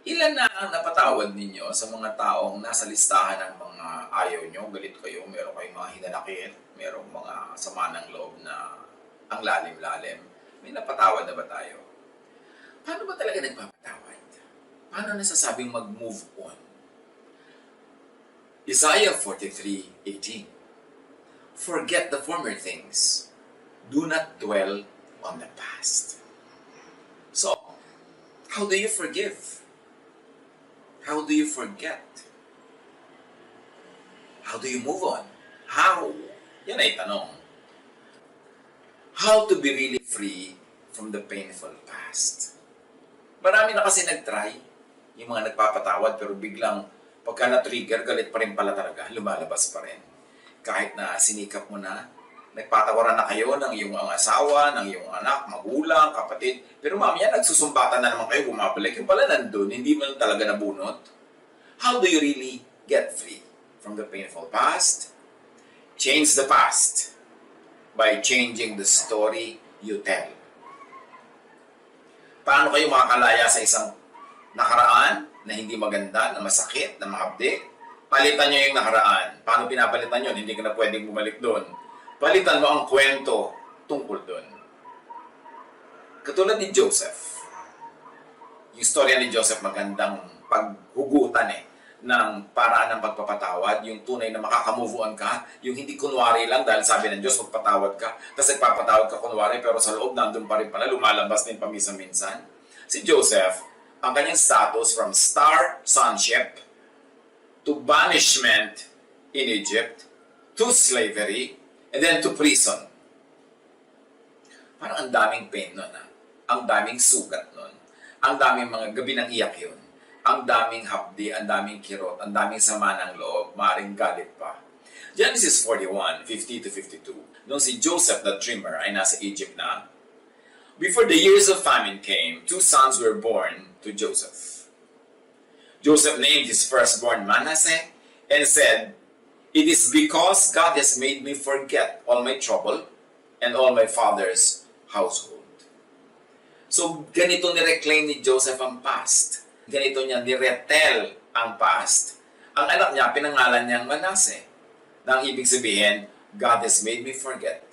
Ilan na ang napatawad ninyo sa mga taong nasa listahan ng mga ayaw nyo, galit kayo, meron kayong mga hinanakit, merong mga sama ng loob na ang lalim-lalim. May napatawad na ba tayo? Paano ba talaga nagpapatawad? Paano nasasabing mag-move on? Isaiah 43:18. Forget the former things. Do not dwell on the past. So, how do you forgive? How do you forget? How do you move on? How? Yan ay tanong. How to be really free from the painful past? Marami na kasi nag-try, yung mga nagpapatawad, pero biglang pagka na-trigger, galit pa rin pala talaga, lumalabas pa rin. Kahit na sinikap mo na, nagpatawaran na kayo ng iyong asawa, ng iyong anak, magulang, kapatid, pero mamaya nagsusumbatan na naman kayo, bumabalik, yung pala nandun, hindi mo talaga nabunot. How do you really get free from the painful past? Change the past by changing the story you tell. Paano kayo makakalaya sa isang nakaraan na hindi maganda, na masakit, na mahapdi? Palitan nyo yung nakaraan. Paano pinapalitan yun? Hindi ka na pwedeng bumalik doon. Palitan mo ang kwento tungkol doon. Katulad ni Joseph. Yung storya ni Joseph magandang paghugutan ng paraan ng pagpapatawad, yung tunay na makakamove on ka, yung hindi kunwari lang dahil sabi ng Diyos magpatawad ka, tapos nagpapatawad ka kunwari pero sa loob nandun pa rin pala, lumalabas din paminsan-minsan. Si Joseph, ang kanyang status from star sonship to banishment in Egypt, to slavery, and then to prison. Parang ang daming pain nun. Ang daming sugat nun. Ang daming mga gabi ng iyak yun. Ang daming hapdi, ang daming kirot, ang daming sama ng loob, maaaring galit pa. Genesis 41:50-52. Nung si Joseph the dreamer ay nasa Egypt na, before the years of famine came, 2 sons were born to Joseph. Joseph named his firstborn Manasseh and said, "It is because God has made me forget all my trouble and all my father's household." So, ganito ni-reclaim ni Joseph ang past. Ganito niya ni-retell ang past. Ang anak niya, pinangalan niyang Manasseh. Nang ibig sabihin, God has made me forget.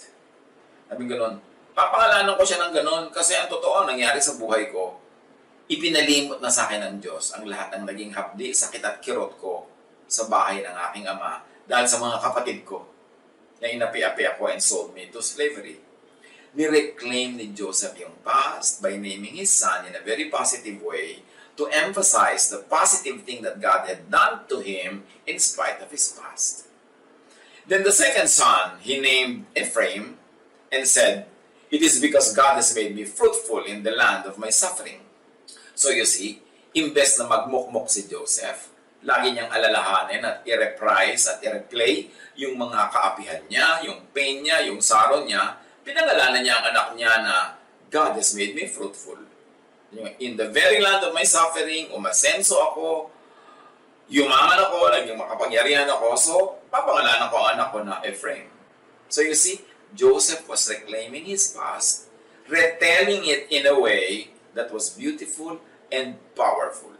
Sabi ganun, papangalanan ko siya ng ganun kasi ang totoo nangyari sa buhay ko, ipinalimot na sa akin ng Diyos ang lahat ng naging hapdi, sakit at kirot ko sa bahay ng aking ama dahil sa mga kapatid ko na inapi-api ako and sold me to slavery. Ni-reclaim ni Joseph yung past by naming his son in a very positive way to emphasize the positive thing that God had done to him in spite of his past. Then the second son, he named Ephraim and said, "It is because God has made me fruitful in the land of my suffering." So you see, imbes na magmukmok si Joseph, lagi niyang alalahanin at i-reprise at i-replay yung mga kaapihan niya, yung pain niya, yung sorrow niya, pinangalanan niya ang anak niya na God has made me fruitful. In the very land of my suffering, umasenso ako, yumaman ako, naging makapangyarihan ako, so papangalanan ko ang anak ko na Ephraim. So you see, Joseph was reclaiming his past, retelling it in a way that was beautiful and powerful.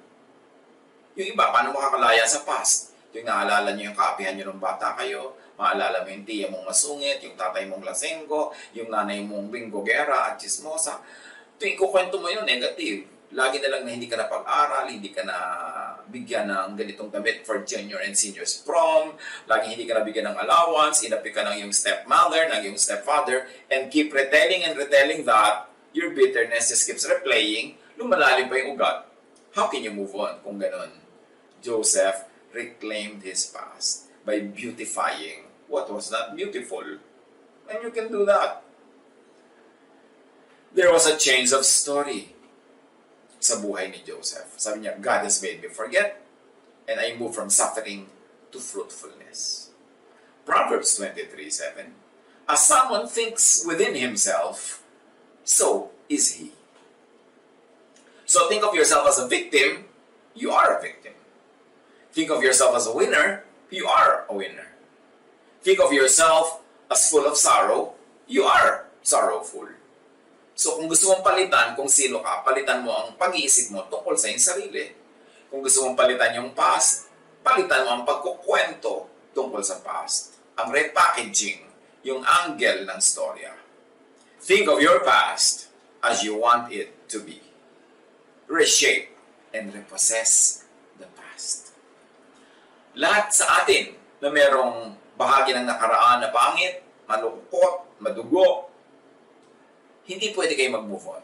Yung iba, paano makakalaya sa past? Yung naalala nyo yung kaapihan nyo ng bata kayo, maalala mo yung tiya mong masungit, yung tatay mong lasenggo, yung nanay mong binggogera at chismosa. Tuwing kukwento mo yun, negative. Lagi na lang na hindi ka na pag-aral, hindi ka na bigyan ng ganitong damit for junior and seniors prom, lagi hindi ka na bigyan ng allowance, inapi ka ng iyong stepmother, ng iyong stepfather, and keep retelling and retelling that, your bitterness just keeps replaying, lumalalim pa yung ugat. How can you move on kung ganon? Joseph reclaimed his past by beautifying what was not beautiful. And you can do that. There was a change of story sa buhay ni Joseph. Sabi niya, God has made me forget and I move from suffering to fruitfulness. Proverbs 23:7. As someone thinks within himself, so is he. So think of yourself as a victim, you are a victim. Think of yourself as a winner, you are a winner. Think of yourself as full of sorrow, you are sorrowful. So kung gusto mong palitan kung sino ka, palitan mo ang pag-iisip mo tungkol sa iyong sarili. Kung gusto mong palitan yung past, palitan mo ang pagkukwento tungkol sa past. Ang repackaging, yung angle ng storya. Think of your past as you want it to be. Reshape and repossess the past. Lahat sa atin na merong bahagi ng nakaraan na pangit, malungkot, madugo, hindi pwede kayo mag-move on.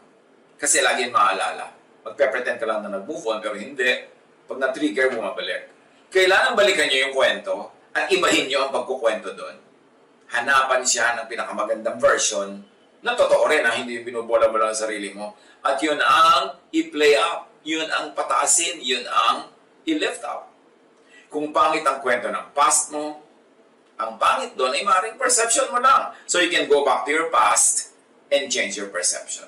Kasi lagi maalala. Magpe-pretend ka lang na nag-move on, pero hindi. Pag na-trigger, bumabalik. Kailangan balikan nyo yung kwento at ibahin nyo ang pagkukwento doon. Hanapan siya ng pinakamagandang version na totoo rin, hindi yung binubola mo lang sa sarili mo. At yun ang i-play up. Yun ang pataasin. Yun ang i-lift up. Kung pangit ang kwento ng past mo, ang pangit doon ay maaaring perception mo lang. So you can go back to your past and change your perception.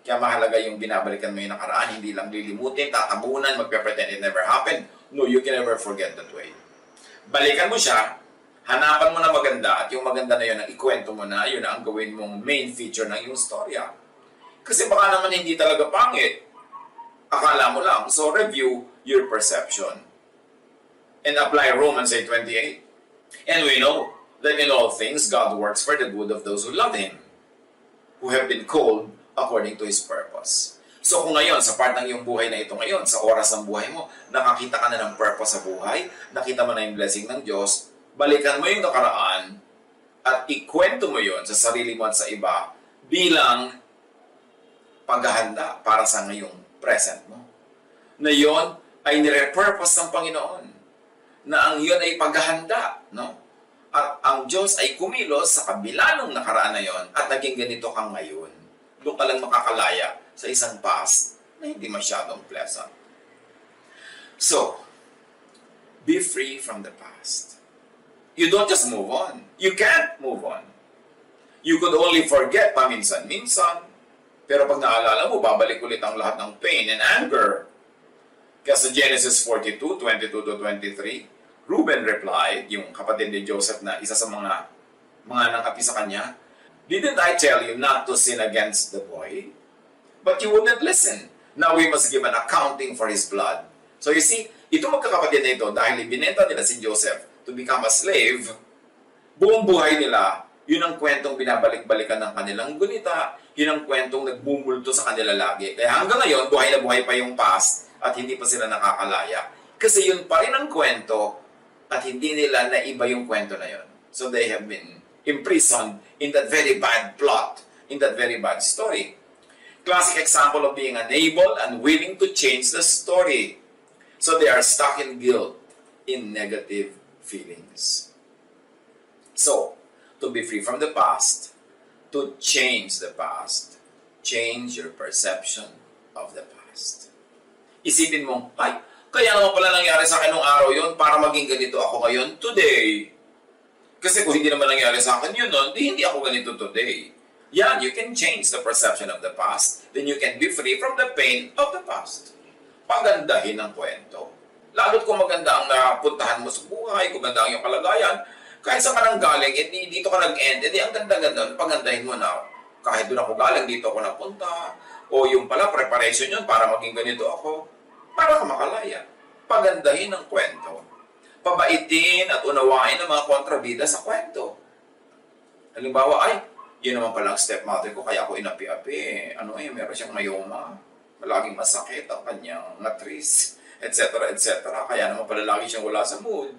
Kaya mahalaga yung binabalikan mo yung nakaraan, hindi lang lilimutin, tatabunan, magpe-pretend it never happened. No, you can never forget that way. Balikan mo siya, hanapan mo na maganda, at yung maganda na yun, ang ikwento mo na, yun ang gawin mong main feature ng iyong storya. Kasi baka naman hindi talaga pangit. Akala mo lang. So review your perception. And apply Romans 8:28. And we know that in all things, God works for the good of those who love Him, who have been called according to His purpose. So kung ngayon, sa part ng iyong buhay na ito ngayon, sa oras ng buhay mo, nakakita ka na ng purpose sa buhay, nakita mo na yung blessing ng Diyos, balikan mo yung nakaraan, at ikwento mo yon sa sarili mo at sa iba bilang paghahanda para sa ngayong present mo. Na yon ay nire-purpose ng Panginoon. Na ang yun ay paghahanda, no? At ang Diyos ay kumilos sa kabila ng nakaraan na yon at naging ganito kang ngayon. Doon ka lang makakalaya sa isang past na hindi masyadong pleasant. So, be free from the past. You don't just move on. You can't move on. You could only forget paminsan-minsan, pero pag naalala mo, babalik ulit ang lahat ng pain and anger. Kaya sa Genesis 42:22-23, Reuben replied, yung kapatid ni Joseph na isa sa mga nangapi sa kanya, "Didn't I tell you not to sin against the boy? But you wouldn't listen. Now we must give an accounting for his blood." So you see, ito magkakapatid na ito, dahil ibinenta nila si Joseph to become a slave, buong buhay nila, yun ang kwentong binabalik-balikan ng kanilang gunita, yun ang kwentong nagbumulto sa kanila lagi. Kaya hanggang ngayon, buhay na buhay pa yung past at hindi pa sila nakakalaya. Kasi yun pa rin ang kwento at hindi nila naiba yung kwento na yun. So they have been imprisoned in that very bad plot, in that very bad story. Classic example of being unable and willing to change the story. So they are stuck in guilt, in negative feelings. So, to be free from the past, to change the past, change your perception of the past. Isipin mo, ay, kaya naman pala nangyari sa akin nung araw yun para maging ganito ako ngayon today. Kasi kung hindi naman nangyari sa akin yun nun, hindi ako ganito today. Yeah, you can change the perception of the past, then you can be free from the pain of the past. Pagandahin ang kwento. Lalo't kung maganda ang napuntahan mo sa buhay, kung maganda ang iyong kalagayan, kahit saan ka nang galing, dito ka nag-end, ang ganda-ganda, pagandahin mo na, kahit doon ako galing, dito ako napunta, o yung pala, preparation yun para maging ganito ako, para ka makalaya. Pagandahin ang kwento. Pabaitin at unawain ang mga kontrabida sa kwento. Halimbawa, ay, yun naman palang stepmother ko, kaya ako inapi-api. Meron siyang mayoma. Malaging masakit ang kanyang matris, etc. etc. Kaya naman pala lagi siyang wala sa mood.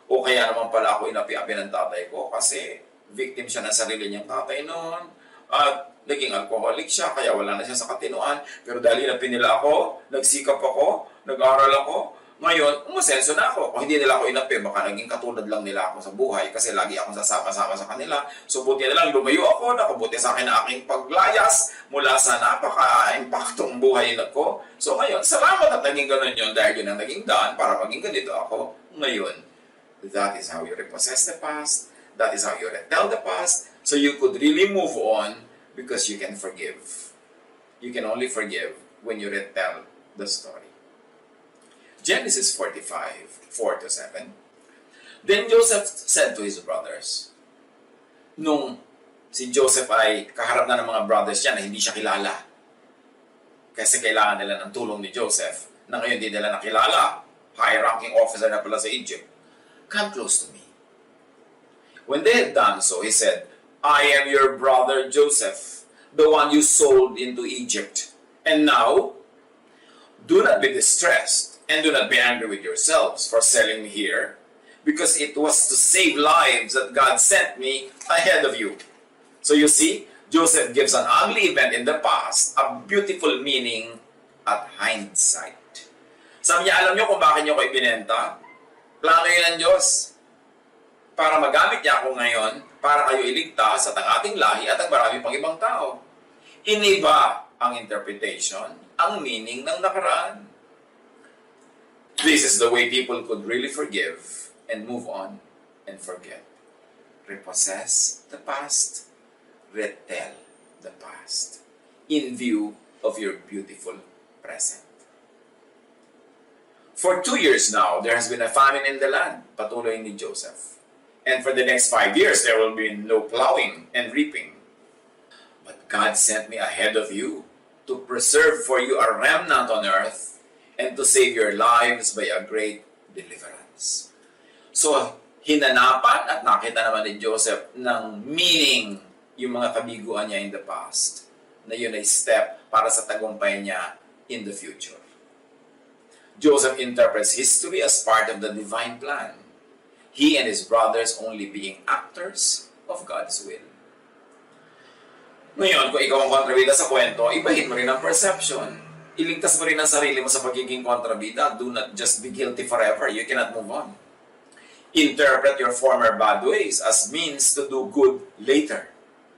O kaya naman pala ako inapi-api ng tatay ko kasi victim siya ng sarili niyang tatay noon. At naging alcoholic siya, kaya wala na siya sa katinuan. Pero dahil inapin nila ako, nagsikap ako, nag-aral ako, ngayon, umasenso na ako. Kung hindi nila ako inapi, baka naging katulad lang nila ako sa buhay kasi lagi akong sasama-sama sa kanila. So buti na lang, lumayo ako, nakabuti sa akin na aking paglayas mula sa napaka-impaktong buhay ko. So ngayon, salamat at naging ganun yun dahil yun ang naging daan para maging ganito ako ngayon. That is how you repossess the past. That is how you retell the past. So you could really move on because you can forgive. You can only forgive when you retell the story. Genesis 45:4-7. Then Joseph said to his brothers, nung si Joseph ay kaharap na ng mga brothers niya na hindi siya kilala, kasi kailangan nila ng tulong ni Joseph, na ngayon hindi nila nakilala, high-ranking officer na pala sa Egypt. Come close to me. When they had done so, he said, I am your brother Joseph, the one you sold into Egypt. And now, do not be distressed and do not be angry with yourselves for selling me here, because it was to save lives that God sent me ahead of you. So you see, Joseph gives an ugly event in the past a beautiful meaning at hindsight. Sabi niya, alam niyo kung bakit niyo ko ibinenta? Plano yun ng Diyos. Para magamit niya ako ngayon, para kayo iligtas at ang ating lahi at ang marami pang ibang tao. Iniba ang interpretation, ang meaning ng nakaraan. This is the way people could really forgive and move on and forget. Repossess the past, retell the past, in view of your beautiful present. For 2 years now, there has been a famine in the land, patuloy ni Joseph. And for the next 5 years, there will be no plowing and reaping. But God sent me ahead of you to preserve for you a remnant on earth and to save your lives by a great deliverance. So, hinanapan at nakita naman ni Joseph ng meaning yung mga kabiguan niya in the past, na yun ay step para sa tagumpay niya in the future. Joseph interprets history as part of the divine plan. He and his brothers only being actors of God's will. Ngayon, kung ikaw ang kontrabida sa kwento, ibahin mo rin ang perception. Iligtas mo rin ang sarili mo sa pagiging kontrabida. Do not just be guilty forever. You cannot move on. Interpret your former bad ways as means to do good later.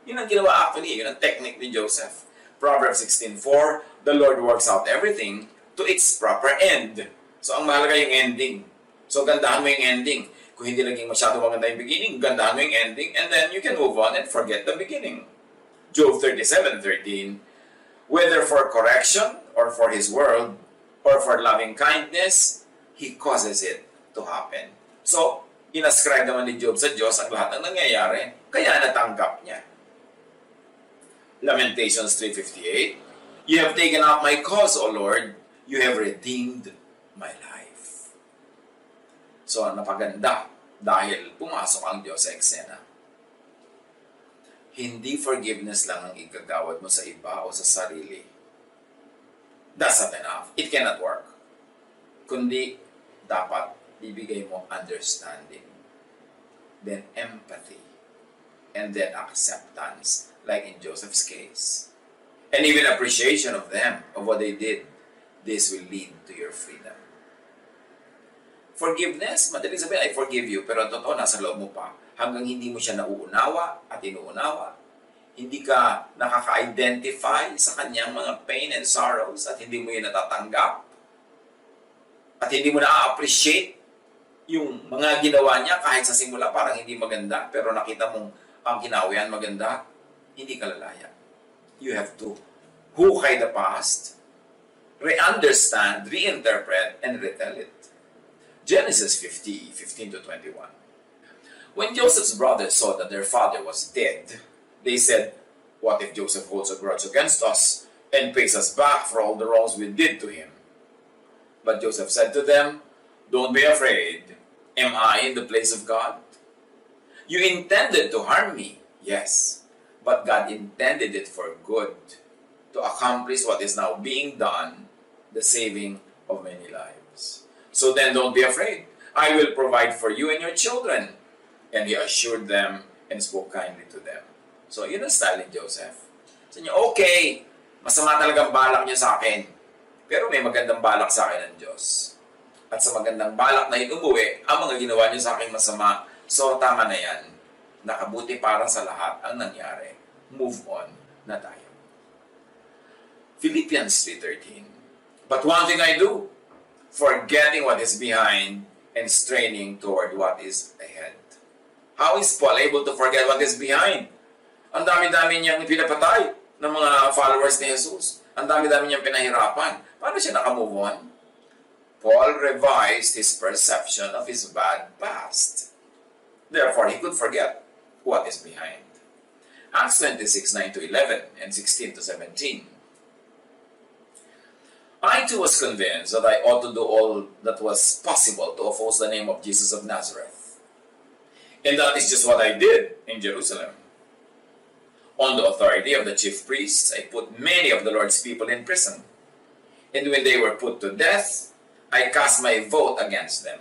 Yun ang ginawa actually. Yun ang technique ni Joseph. Proverbs 16:4, the Lord works out everything to its proper end. So, ang mahalaga yung ending. So, gandahan mo yung ending. Kung hindi naging masyado maganda yung beginning, gandahan mo yung ending, and then you can move on and forget the beginning. Job 37:13, whether for correction, or for His word, or for loving kindness, He causes it to happen. So, inascribe naman ni Job sa Diyos ang lahat ng nangyayari, kaya natanggap niya. Lamentations 3:58, you have taken up my cause, O Lord, you have redeemed my life. So, napaganda dahil pumasok ang Diyos sa eksena. Hindi forgiveness lang ang igagawad mo sa iba o sa sarili. That's not enough. It cannot work. Kundi, dapat bibigay mo understanding, then empathy, and then acceptance, like in Joseph's case. And even appreciation of them, of what they did. This will lead to your freedom. Forgiveness, madali sabihin, I forgive you, pero ang totoo, nasa loob mo pa. Hanggang hindi mo siya nauunawa at inuunawa, hindi ka nakaka-identify sa kanyang mga pain and sorrows at hindi mo yun natatanggap, at hindi mo na-appreciate yung mga ginawa niya kahit sa simula parang hindi maganda, pero nakita mong ang kinawian maganda, hindi ka lalaya. You have to hukay the past, re-understand, reinterpret, and retell it. Genesis 50:15-21. When Joseph's brothers saw that their father was dead, they said, what if Joseph holds a grudge against us and pays us back for all the wrongs we did to him? But Joseph said to them, don't be afraid. Am I in the place of God? You intended to harm me, yes, but God intended it for good, to accomplish what is now being done, the saving of many lives. So then don't be afraid. I will provide for you and your children. And he assured them and spoke kindly to them. So yun ang style ni Joseph. Sabi niya, okay, masama talagang balak niyo sa akin, pero may magandang balak sa akin ng Diyos. At sa magandang balak na inubuwi, ang mga ginawa niyo sa akin masama, so tama na yan. Nakabuti para sa lahat ang nangyari. Move on na tayo. Philippians 3:13. But one thing I do, forgetting what is behind and straining toward what is ahead. How is Paul able to forget what is behind? Ang dami-dami niyang pinapatay ng mga followers ni Jesus. Ang dami-dami niyang pinahirapan. Paano siya nakamove on? Paul revised his perception of his bad past. Therefore, he could forget what is behind. Acts 26:9-11 and 16-17. I too was convinced that I ought to do all that was possible to oppose the name of Jesus of Nazareth. And that is just what I did in Jerusalem. On the authority of the chief priests, I put many of the Lord's people in prison. And when they were put to death, I cast my vote against them.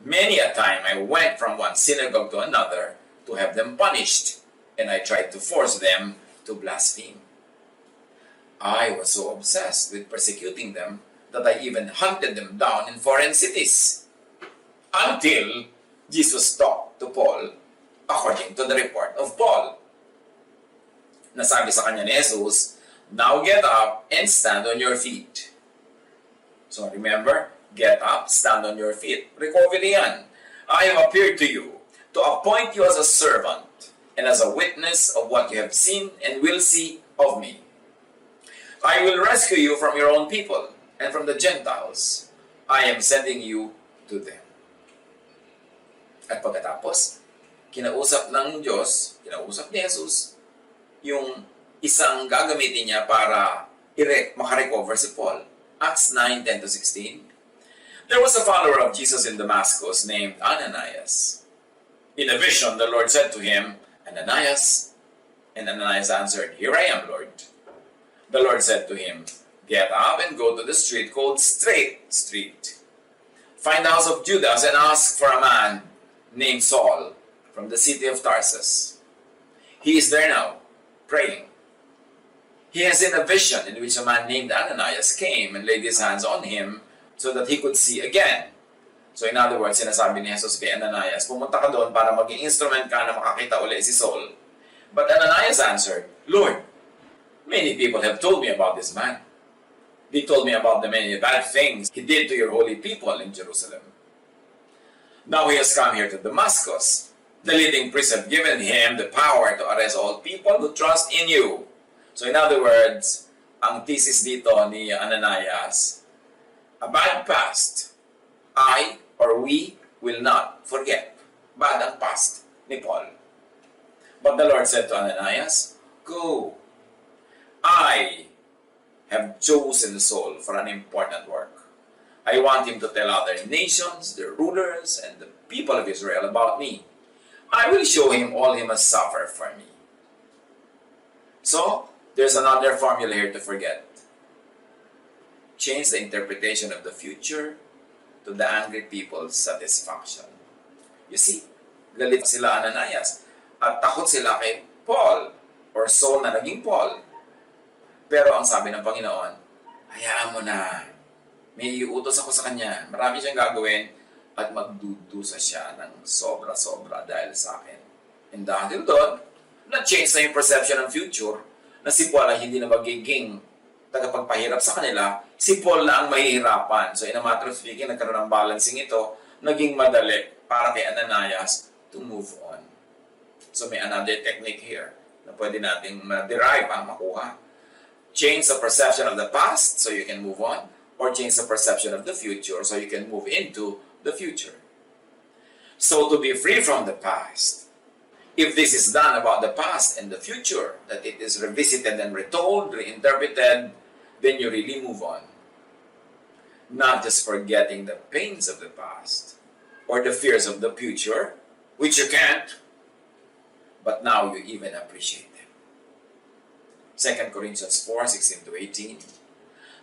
Many a time I went from one synagogue to another to have them punished, and I tried to force them to blaspheme. I was so obsessed with persecuting them that I even hunted them down in foreign cities. Until Jesus talked to Paul according to the report of Paul. Nasabi sa kanya ni Jesus, "Now get up and stand on your feet." So remember, get up, stand on your feet. Recovery yan. I have appeared to you to appoint you as a servant and as a witness of what you have seen and will see of me. I will rescue you from your own people and from the Gentiles. I am sending you to them. At pagkatapos, kinausap ng Diyos, kinausap ni Jesus, yung isang gagamitin niya para makarecover si Paul. Acts 9:10-16. There was a follower of Jesus in Damascus named Ananias. In a vision, the Lord said to him, "Ananias." And Ananias answered, "Here I am, Lord." The Lord said to him, "Get up and go to the street called Straight Street. Find the house of Judas and ask for a man named Saul from the city of Tarsus. He is there now, praying. He has seen a vision in which a man named Ananias came and laid his hands on him so that he could see again." So in other words, sinasabi ni Jesus kay Ananias, pumunta ka doon para maging instrument ka na makakita uli si Saul. But Ananias answered, "Lord, many people have told me about this man. They told me about the many bad things he did to your holy people in Jerusalem. Now he has come here to Damascus. The leading priests have given him the power to arrest all people who trust in you." So in other words, ang thesis dito ni Ananias, a bad past, I or we will not forget. Bad ang past ni Paul. But the Lord said to Ananias, "Go. I have chosen Saul for an important work. I want him to tell other nations, the rulers, and the people of Israel about me. I will show him all he must suffer for me." So, there's another formula here to forget. Change the interpretation of the future to the angry people's satisfaction. You see, galit sila Ananias at takot sila kay Paul or Saul na naging Paul. Pero ang sabi ng Panginoon, hayaan mo na. May iutos ako sa kanya. Marami siyang gagawin at magdudusa siya ng sobra-sobra dahil sa akin. And dahil doon, na-change na yung perception ng future na si Paul ay hindi na magiging tagapagpahirap sa kanila, si Paul na ang mahihirapan. So in a matter of speaking, nagkaroon ng balancing ito, naging madali para kay Ananias to move on. So may another technique here na pwede nating ma-derive, makuha. Change the perception of the past so you can move on, or change the perception of the future so you can move into the future. So to be free from the past, if this is done about the past and the future, that it is revisited and retold, reinterpreted, then you really move on. Not just forgetting the pains of the past or the fears of the future, which you can't, but now you even appreciate them. 2 Corinthians 4:16-18.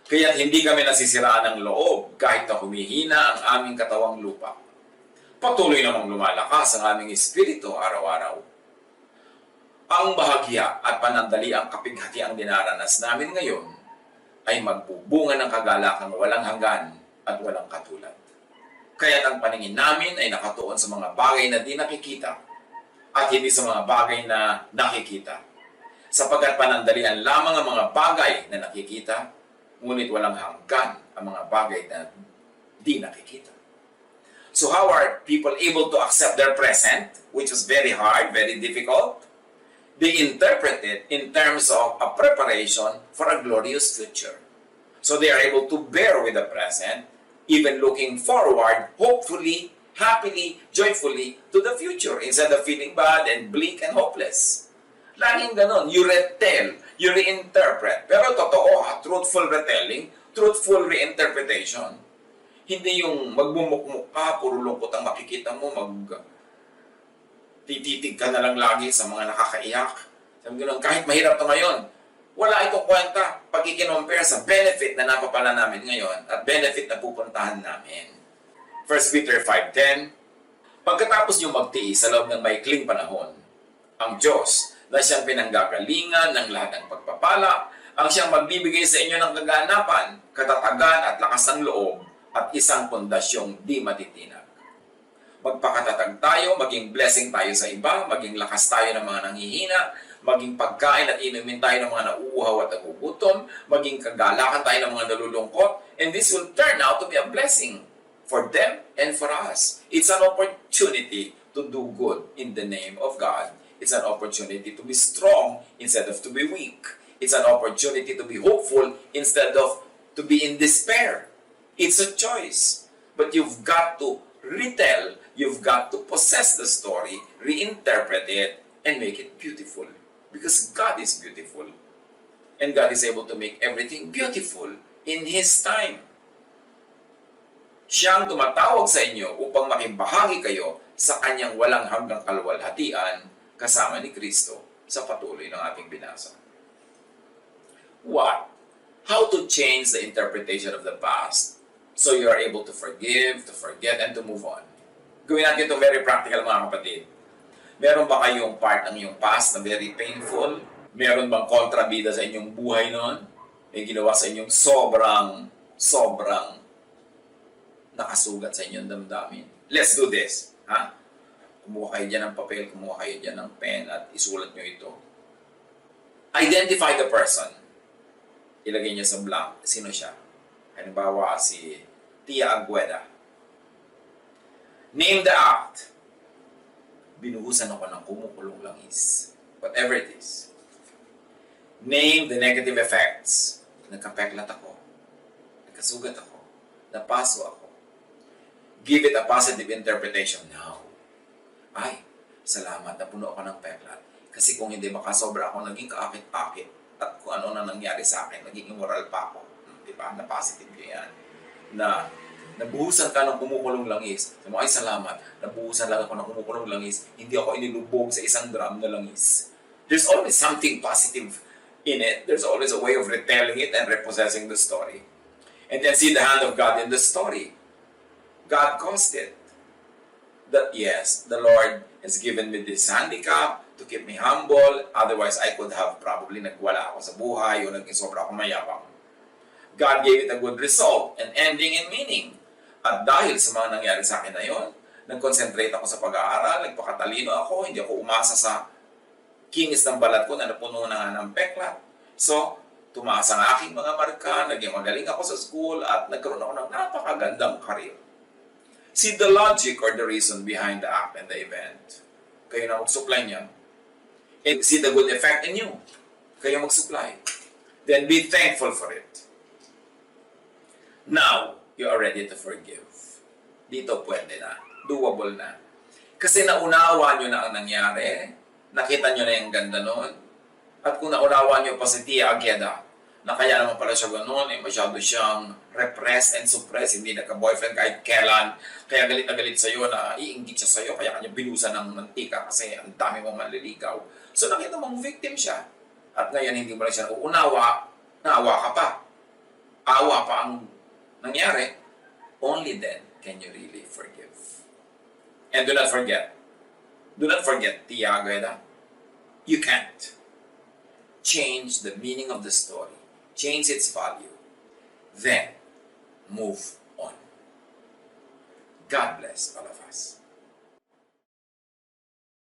Kaya't hindi kami nasisiraan ng loob kahit na humihina ang aming katawang lupa. Patuloy namang lumalakas ang aming espiritu araw-araw. Ang bahagya at panandali ang kapighati ang dinaranas namin ngayon ay magbubunga ng kagalakang walang hanggan at walang katulad. Kaya't ang paningin namin ay nakatuon sa mga bagay na di nakikita at hindi sa mga bagay na nakikita. Sapagkat panandalian lamang ang mga bagay na nakikita, ngunit walang hanggan ang mga bagay na di nakikita. So how are people able to accept their present, which is very hard, very difficult? They interpret it in terms of a preparation for a glorious future. So they are able to bear with the present, even looking forward, hopefully, happily, joyfully to the future instead of feeling bad and bleak and hopeless. Laging ganon, you retell, you reinterpret. Pero totoo, truthful retelling truthful reinterpretation. Hindi yung magmumukmuk ka, puro lungkot ang makikita mo, tititig ka na lang lagi sa mga nakakaiyak. Sabi ko, kahit mahirap to ngayon, wala itong kwenta pag i-compare sa benefit na napapala namin ngayon at benefit na pupuntahan namin. 1 Peter 5:10, pagkatapos nyo magtiis sa loob ng maikling panahon, ang Diyos na siyang pinanggagalingan ng lahat ng pagpapala, ang siyang magbibigay sa inyo ng kaganapan, katatagan at lakas ng loob at isang pondasyong di matitinag. Magpakatatag tayo, maging blessing tayo sa iba, maging lakas tayo ng mga nanghihina, maging pagkain at inumin tayo ng mga nauuhaw at nagugutom, maging kagalakan tayo ng mga nalulungkot, and this will turn out to be a blessing for them and for us. It's an opportunity to do good in the name of God. It's an opportunity to be strong instead of to be weak. It's an opportunity to be hopeful instead of to be in despair. It's a choice. But you've got to retell, you've got to possess the story, reinterpret it, and make it beautiful. Because God is beautiful. And God is able to make everything beautiful in His time. Siyang tumatawag sa inyo upang makibahagi kayo sa Kanyang walang hanggang kalwalhatian kasama ni Kristo sa patuloy ng ating binasa. What? How to change the interpretation of the past so you are able to forgive, to forget, and to move on. Gawin natin ito very practical, mga kapatid. Meron ba kayong part ng iyong past na very painful? Meron bang kontrabida sa inyong buhay noon? May ginawa sa inyong sobrang nakasugat sa inyong damdamin? Let's do this. Ha? Kumuha kayo dyan ng papel, kumuha kayo dyan ng pen, at isulat nyo ito. Identify the person. Ilagay niyo sa blank. Sino siya? Halimbawa, si Tia Agueda. Name the act. Binuhusan ako ng kumukulong langis. Whatever it is. Name the negative effects. Nagkapeklat ako. Nagkasugat ako. Napaso ako. Give it a positive interpretation now. Ay, salamat, napuno ako ng peklat. Kasi kung hindi, baka sobra ako naging kaakit-akit. At kung ano na nangyari sa akin, naging immoral pa ako. Diba? Na positive yan. Na nabuhusan ka ng kumukulong langis. Sabi mo, ay salamat, nabuhusan lang ako ng kumukulong langis. Hindi ako inilubog sa isang drum na langis. There's always something positive in it. There's always a way of retelling it and repossessing the story. And then see the hand of God in the story. God caused it. That yes, the Lord has given me this handicap to keep me humble. Otherwise, I could have probably nagwala ako sa buhay o naging sobra ako mayabang. God gave it a good result, an ending and meaning. At dahil sa mga nangyari sa akin na yun, nag-concentrate ako sa pag-aaral, nagpakatalino ako, hindi ako umasa sa kinis ng balat ko na napuno na ng peklat. So, tumaas ang aking mga marka, naging magaling ako sa school, at nagkaroon ako ng napakagandang career. See the logic or the reason behind the act and the event. Kayo na mag-supply niyan. And see the good effect in you. Kayo mag-supply. Then be thankful for it. Now, you are ready to forgive. Dito pwede na. Doable na. Kasi naunawa nyo na ang nangyari. Nakita nyo na yung ganda nun. At kung naunawa nyo pa si Tia Agueda, na kaya naman pala siya gano'n, masyado siyang repress and suppress, hindi nagka-boyfriend kahit kailan, kaya galit na galit sa'yo na iinggit siya sa'yo, kaya kanya binusan ng mantika kasi ang dami mong manliligaw. So nakita mong victim siya. At ngayon hindi mo lang siya uunawa, naawa ka pa. Awa pa ang nangyari. Only then can you really forgive. And do not forget, Tia Agueda, you can't change the meaning of the story. Change its value, then move on. God bless all of us.